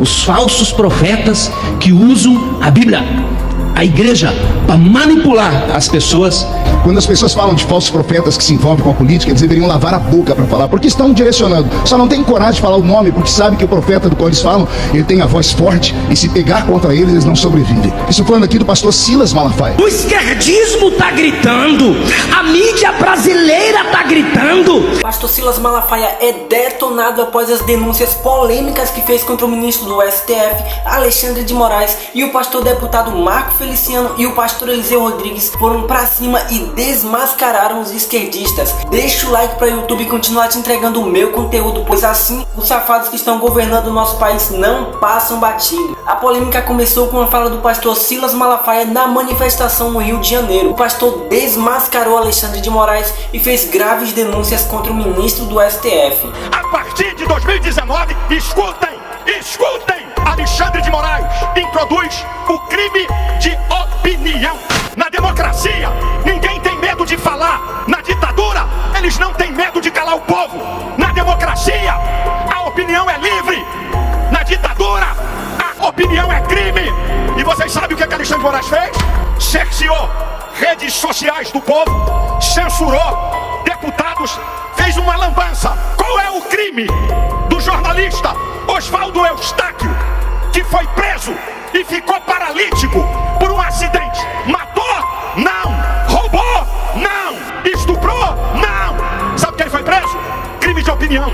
os falsos profetas que usam a Bíblia, a igreja, para manipular as pessoas. Quando as pessoas falam de falsos profetas que se envolvem com a política, eles deveriam lavar a boca para falar, porque estão direcionando. Só não tem coragem de falar o nome, porque sabe que o profeta do qual eles falam, ele tem a voz forte, e se pegar contra eles, eles não sobrevivem. Isso falando aqui do pastor Silas Malafaia. O esquerdismo está gritando, a mídia brasileira está gritando. O pastor Silas Malafaia é detonado após as denúncias polêmicas que fez contra o ministro do STF, Alexandre de Moraes, e o pastor deputado Marco Feliciano e o pastor Eliseu Rodrigues foram pra cima e desmascararam os esquerdistas. Deixa o like para o YouTube continuar te entregando o meu conteúdo, pois assim os safados que estão governando o nosso país não passam batido. A polêmica começou com a fala do pastor Silas Malafaia na manifestação no Rio de Janeiro. O pastor desmascarou Alexandre de Moraes e fez graves denúncias contra o ministro do STF. A partir de 2019, escutem! Alexandre de Moraes introduz o crime de opinião. Na democracia, ninguém tem medo de falar. Na ditadura, eles não têm medo de calar o povo. Na democracia, a opinião é livre. Na ditadura, a opinião é crime. E vocês sabem o que Alexandre de Moraes fez? Cerceou redes sociais do povo, censurou deputados, fez uma lambança. Qual é o crime do jornalista Oswaldo Eustáquio, que foi preso e ficou paralítico por um acidente? Matou? Não. Roubou? Não. Estuprou? Não. Sabe por que ele foi preso? Crime de opinião.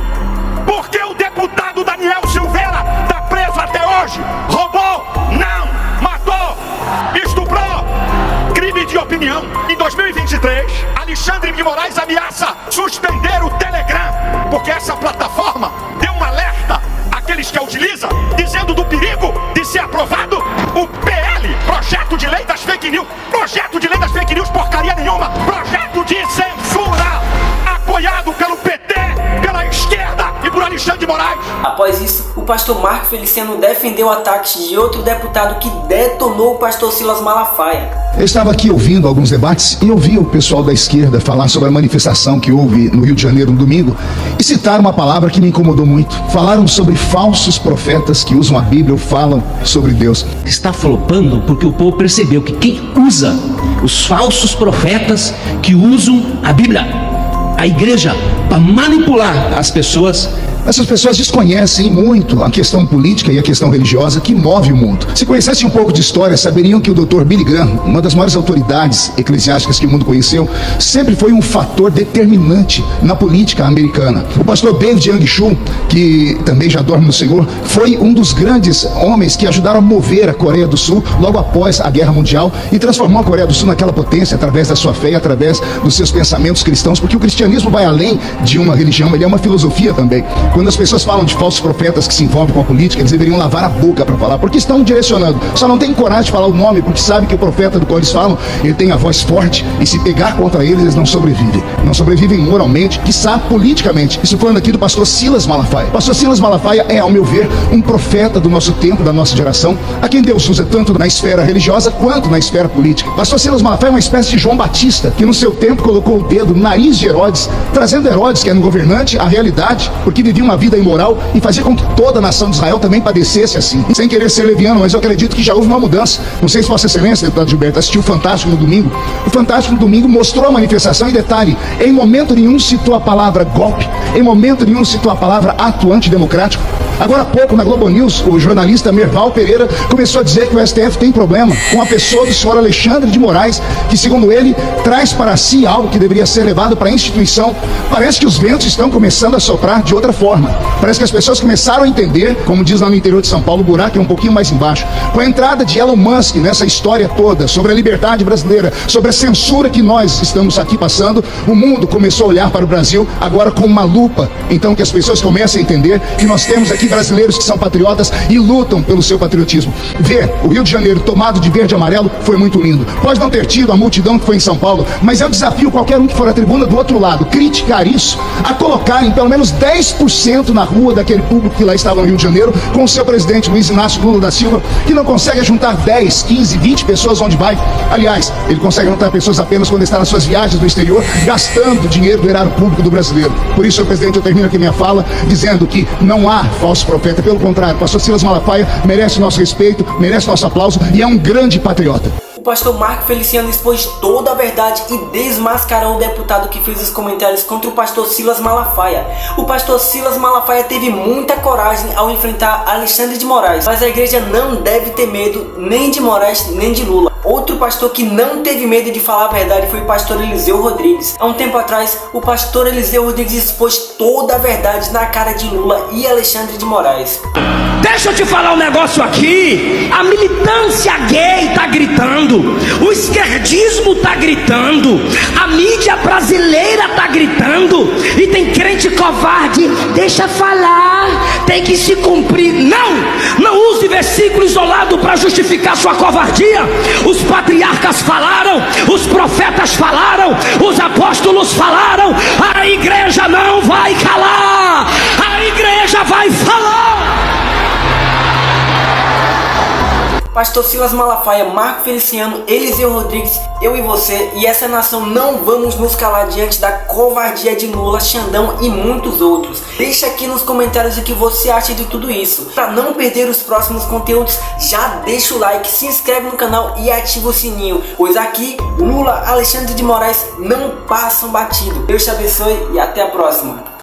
Por que o deputado Daniel Silveira está preso até hoje? Roubou? Não. Matou? Estuprou? Crime de opinião. Em 2023, Alexandre de Moraes ameaça suspender o Telegram, porque essa plataforma deu um alerta àqueles que a utilizam, dizendo do perigo de ser aprovado o PL, projeto de lei das fake news. Projeto de lei das fake news, porcaria nenhuma. Projeto de censura, apoiado pelo PT, pela esquerda e por Alexandre de Moraes. Após isso, o pastor Marco Feliciano defendeu ataques de outro deputado que detonou o pastor Silas Malafaia. Eu estava aqui ouvindo alguns debates e ouvi o pessoal da esquerda falar sobre a manifestação que houve no Rio de Janeiro no domingo e citaram uma palavra que me incomodou muito. Falaram sobre falsos profetas que usam a Bíblia ou falam sobre Deus. Está flopando porque o povo percebeu que quem usa os falsos profetas que usam a Bíblia, a igreja, para manipular as pessoas. Essas pessoas desconhecem muito a questão política e a questão religiosa que move o mundo. Se conhecessem um pouco de história, saberiam que o Dr. Billy Graham, uma das maiores autoridades eclesiásticas que o mundo conheceu, sempre foi um fator determinante na política americana. O pastor David Young Shu, que também já dorme no Senhor, foi um dos grandes homens que ajudaram a mover a Coreia do Sul logo após a Guerra Mundial e transformou a Coreia do Sul naquela potência através da sua fé, através dos seus pensamentos cristãos, porque o cristianismo vai além de uma religião, ele é uma filosofia também. Quando as pessoas falam de falsos profetas que se envolvem com a política, eles deveriam lavar a boca para falar, porque estão direcionando. Só não tem coragem de falar o nome, porque sabe que o profeta do qual eles falam, ele tem a voz forte, e se pegar contra eles, eles não sobrevivem. Não sobrevivem moralmente, quiçá politicamente. Isso falando aqui do pastor Silas Malafaia. O pastor Silas Malafaia é, ao meu ver, um profeta do nosso tempo, da nossa geração, a quem Deus usa tanto na esfera religiosa quanto na esfera política. O pastor Silas Malafaia é uma espécie de João Batista, que no seu tempo colocou o dedo no nariz de Herodes, trazendo Herodes, que era um governante, à realidade, porque vivia uma vida imoral e fazia com que toda a nação de Israel também padecesse assim. Sem querer ser leviano, mas eu acredito que já houve uma mudança. Não sei se Vossa Excelência, deputado Gilberto, assistiu o Fantástico no domingo. O Fantástico no domingo mostrou a manifestação e detalhe, em momento nenhum citou a palavra golpe, em momento nenhum citou a palavra ato antidemocrático. Agora há pouco, na Globo News, o jornalista Merval Pereira começou a dizer que o STF tem problema com a pessoa do senhor Alexandre de Moraes, que, segundo ele, traz para si algo que deveria ser levado para a instituição. Parece que os ventos estão começando a soprar de outra forma. Parece que as pessoas começaram a entender, como diz lá no interior de São Paulo, o buraco é um pouquinho mais embaixo. Com a entrada de Elon Musk nessa história toda, sobre a liberdade brasileira, sobre a censura que nós estamos aqui passando, o mundo começou a olhar para o Brasil agora com uma lupa. Então que as pessoas comecem a entender que nós temos aqui brasileiros que são patriotas e lutam pelo seu patriotismo. Ver o Rio de Janeiro tomado de verde e amarelo foi muito lindo. Pode não ter tido a multidão que foi em São Paulo, mas eu desafio qualquer um que for à tribuna do outro lado criticar isso, a colocarem pelo menos 10% na rua daquele público que lá estava no Rio de Janeiro, com o seu presidente Luiz Inácio Lula da Silva, que não consegue juntar 10, 15, 20 pessoas onde vai. Aliás, ele consegue juntar pessoas apenas quando está nas suas viagens no exterior, gastando dinheiro do erário público do brasileiro. Por isso, senhor presidente, eu termino aqui minha fala dizendo que não há falso falso profeta. Pelo contrário, o pastor Silas Malafaia merece nosso respeito, merece nosso aplauso e é um grande patriota. O pastor Marco Feliciano expôs toda a verdade e desmascarou o deputado que fez os comentários contra o pastor Silas Malafaia. O pastor Silas Malafaia teve muita coragem ao enfrentar Alexandre de Moraes, mas a igreja não deve ter medo nem de Moraes nem de Lula. Outro pastor que não teve medo de falar a verdade foi o pastor Eliseu Rodrigues. Há um tempo atrás, o pastor Eliseu Rodrigues expôs toda a verdade na cara de Lula e Alexandre de Moraes. Deixa eu te falar um negócio aqui. A militância gay tá gritando, o esquerdismo tá gritando, a mídia brasileira tá gritando, e tem crente covarde. Deixa falar, tem que se cumprir. Não use versículo isolado para justificar sua covardia. Os patriarcas falaram, os profetas falaram, os apóstolos falaram. A igreja não vai calar, a igreja vai falar. Pastor Silas Malafaia, Marco Feliciano, Eliseu Rodrigues, eu e você e essa nação não vamos nos calar diante da covardia de Lula, Xandão e muitos outros. Deixa aqui nos comentários o que você acha de tudo isso. Para não perder os próximos conteúdos, já deixa o like, se inscreve no canal e ativa o sininho, pois aqui Lula, Alexandre de Moraes não passam batido. Deus te abençoe e até a próxima.